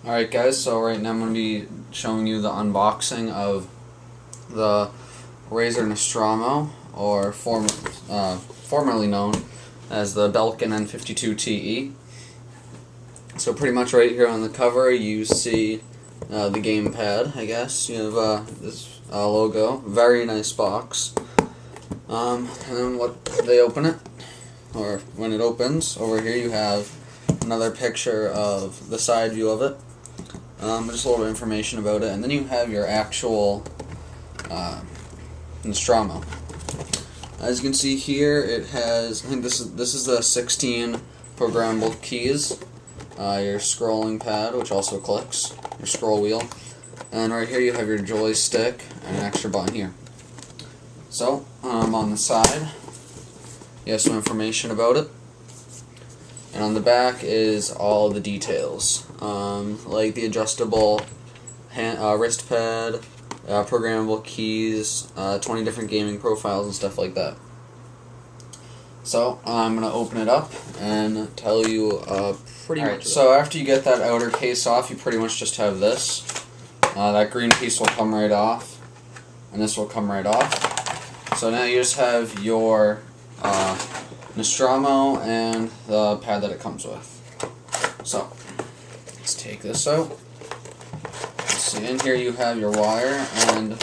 Alright guys, so right now I'm going to be showing you the unboxing of the Razer Nostromo, or formerly known as the Belkin N52TE. So pretty much right here on the cover you see the gamepad, I guess. You have this logo, very nice box. And then what they open it, or when it opens, over here you have another picture of the side view of it. Just a little bit of information about it, and then you have your actual Nostromo. As you can see here, it has, I think this is the 16 programmable keys, your scrolling pad, which also clicks, your scroll wheel, and right here you have your joystick and an extra button here. So, on the side, you have some information about it. And on the back is all the details, like the adjustable wrist pad, programmable keys, 20 different gaming profiles and stuff like that. So I'm going to open it up and tell you pretty much. So after you get that outer case off, you pretty much just have this. That green piece will come right off, and this will come right off. So now you just have your Nostromo and the pad that it comes with. So let's take this out. Let's see, in here you have your wire, and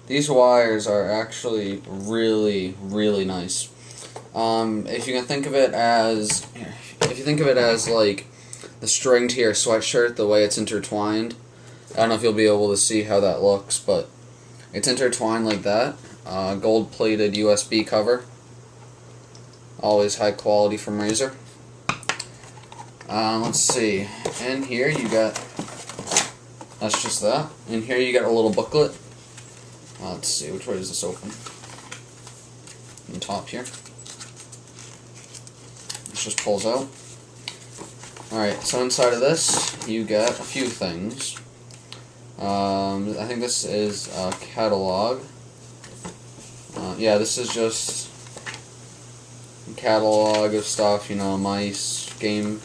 these wires are actually really nice. If you can think of it as, like the string to your sweatshirt, the way it's intertwined. I don't know if you'll be able to see how that looks, but it's intertwined like that. Gold-plated USB cover. Always high quality from Razer. Let's see. In here you got, that's just that. In here you got a little booklet. Let's see, which way does this open? On top here. This just pulls out. Alright, so inside of this you get a few things. I think this is a catalog. Yeah, this is just catalog of stuff, you know, mice, gaming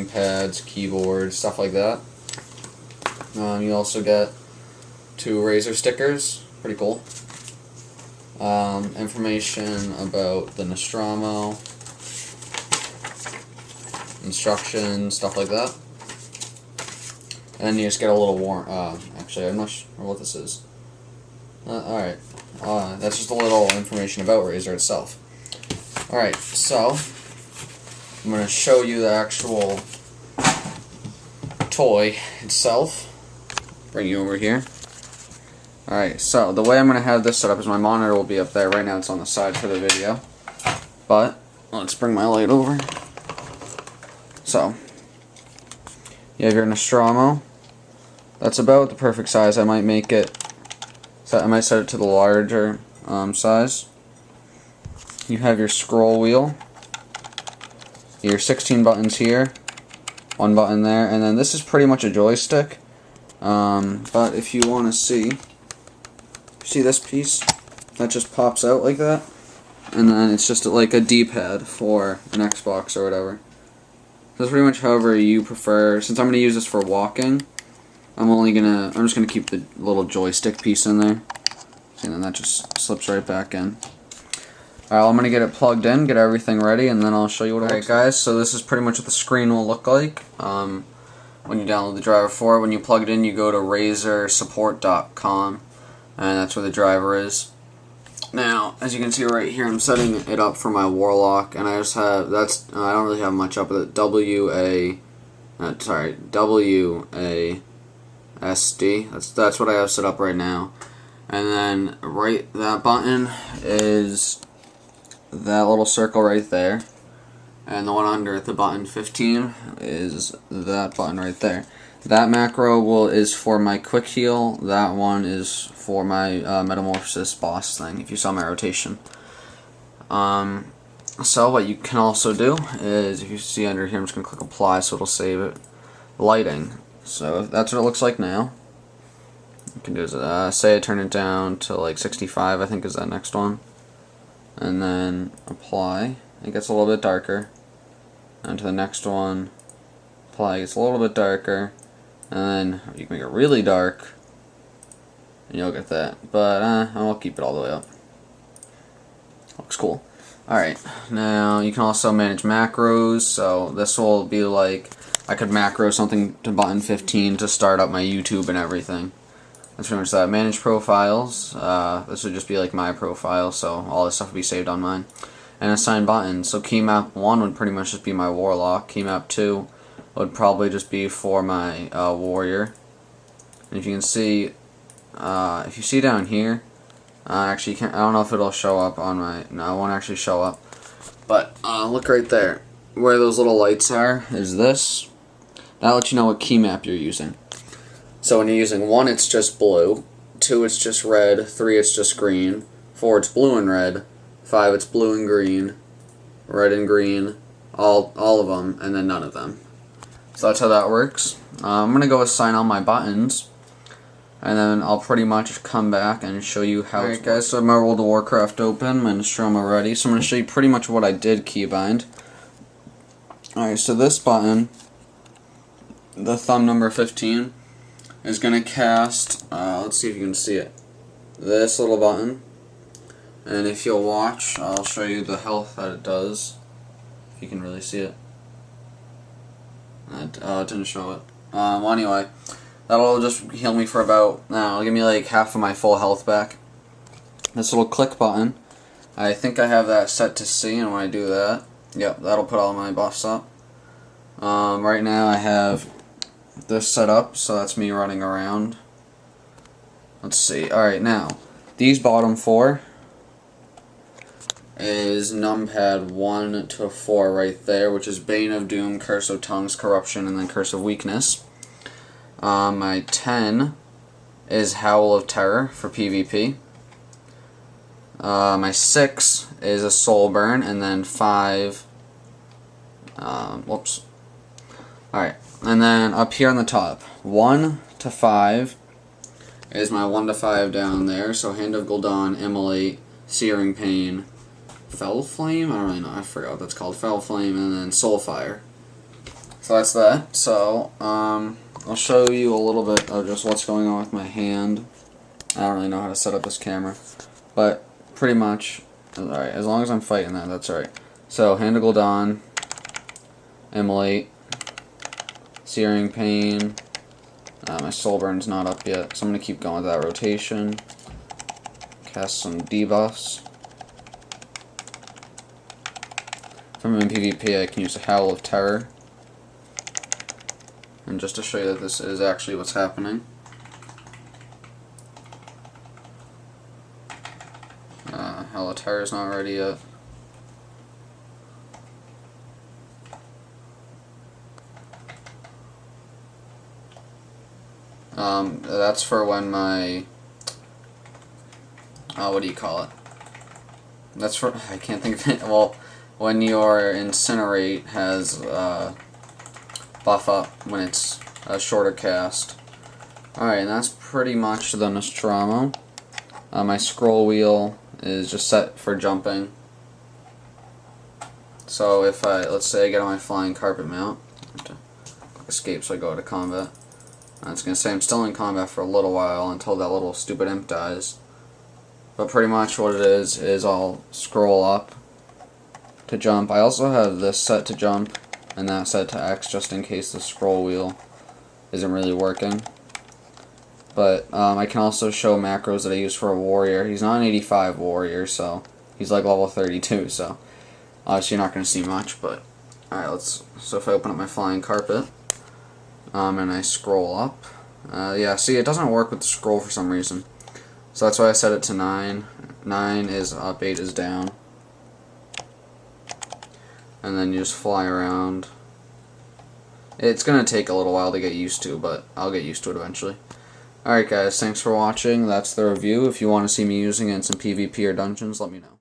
pads, keyboards, stuff like that. You also get 2 Razer stickers, pretty cool. Information about the Nostromo, instructions, stuff like that. And then you just get a little actually, I'm not sure what this is. Alright, that's just a little information about Razer itself. Alright, so I'm going to show you the actual toy itself. Bring you over here. Alright, so the way I'm going to have this set up is my monitor will be up there. Right now it's on the side for the video. But, let's bring my light over. So, you have your Nostromo. That's about the perfect size. I might make it, I might set it to the larger size. You have your scroll wheel, your 16 buttons here, 1 button there, and then this is pretty much a joystick. But if you want to see this piece that just pops out like that, and then it's just like a D-pad for an Xbox or whatever. That's pretty much however you prefer. Since I'm going to use this for walking, I'm just gonna keep the little joystick piece in there, and then that just slips right back in. Alright, I'm gonna get it plugged in, get everything ready, and then I'll show you what it looks like. Alright guys, so this is pretty much what the screen will look like when you download the driver for it. When you plug it in, you go to razersupport.com, and that's where the driver is. Now, as you can see right here, I'm setting it up for my Warlock, and I just have, I don't really have much up with it, WASD. That's what I have set up right now. And then that button is that little circle right there, and the one under it, the button 15, is that button right there. That macro is for my quick heal. That one is for my metamorphosis boss thing, if you saw my rotation. So what you can also do is, if you see under here, I'm just going to click apply so it'll save it. Lighting. So that's what it looks like now. You can do is, say I turn it down to like 65, I think is that next one. And then apply. It gets a little bit darker. And to the next one, apply. It's a little bit darker. And then you can make it really dark, and you'll get that. But I'll keep it all the way up. Looks cool. Alright, now you can also manage macros. So this will be like, I could macro something to button 15 to start up my YouTube and everything. That's pretty much that. Manage profiles. This would just be like my profile, so all this stuff would be saved on mine. And assign buttons. So key map 1 would pretty much just be my warlock. Key map 2 would probably just be for my warrior. And if you can see, if you see down here, actually, I don't know if it'll show up on my. No, it won't actually show up. But look right there, where those little lights are. Is this? That'll let you know what key map you're using. So when you're using 1, it's just blue. 2, it's just red. 3, it's just green. 4, it's blue and red. 5, it's blue and green. Red and green. All of them, and then none of them. So that's how that works. I'm gonna go assign all my buttons, and then I'll pretty much come back and show you how. Alright guys, so I have my World of Warcraft open, my Nostromo ready. So I'm gonna show you pretty much what I did keybind. Alright, so this button, the thumb number 15, is gonna cast. Let's see if you can see it. This little button. And if you'll watch, I'll show you the health that it does. If you can really see it. It didn't show it. Well, anyway, that'll just heal me for about, it'll give me like half of my full health back. This little click button, I think I have that set to C, and when I do that, yep, that'll put all my buffs up. Right now I have this set up, so that's me running around. Let's see. Alright, now, these bottom 4 is numpad 1 to 4 right there, which is Bane of Doom, Curse of Tongues, Corruption, and then Curse of Weakness. My 10 is Howl of Terror for PvP. My 6 is a Soul Burn, and then 5, whoops. Alright, and then up here on the top, 1 to 5 is my 1 to 5 down there, so Hand of Gul'dan, Immolate, Searing Pain, Fell Flame? I don't really know, I forgot what that's called. Fell Flame, and then Soulfire. So that's that. So, I'll show you a little bit of just what's going on with my hand. I don't really know how to set up this camera. But, pretty much, alright, as long as I'm fighting that, that's alright. So, Hand of Gul'dan, Immolate, Searing Pain, my Soul Burn's not up yet, so I'm going to keep going with that rotation. Cast some debuffs. If I'm in PvP, I can use a Howl of Terror. And just to show you that this is actually what's happening. Howl of Terror is not ready yet. That's for when my, what do you call it? That's for, I can't think of it, well, when your Incinerate has buff up when it's a shorter cast. Alright, and that's pretty much the Nostromo. My scroll wheel is just set for jumping. So if let's say I get on my flying carpet mount, I have to click escape so I go to combat. It's going to say I'm still in combat for a little while until that little stupid imp dies. But pretty much what it is I'll scroll up to jump. I also have this set to jump and that set to X just in case the scroll wheel isn't really working. But I can also show macros that I use for a warrior. He's not an 85 warrior, so he's like level 32, so obviously you're not going to see much. But alright, so if I open up my flying carpet and I scroll up, yeah, see, it doesn't work with the scroll for some reason. So that's why I set it to 9. 9 is up, 8 is down. And then you just fly around. It's going to take a little while to get used to, but I'll get used to it eventually. Alright guys, thanks for watching. That's the review. If you want to see me using it in some PvP or dungeons, let me know.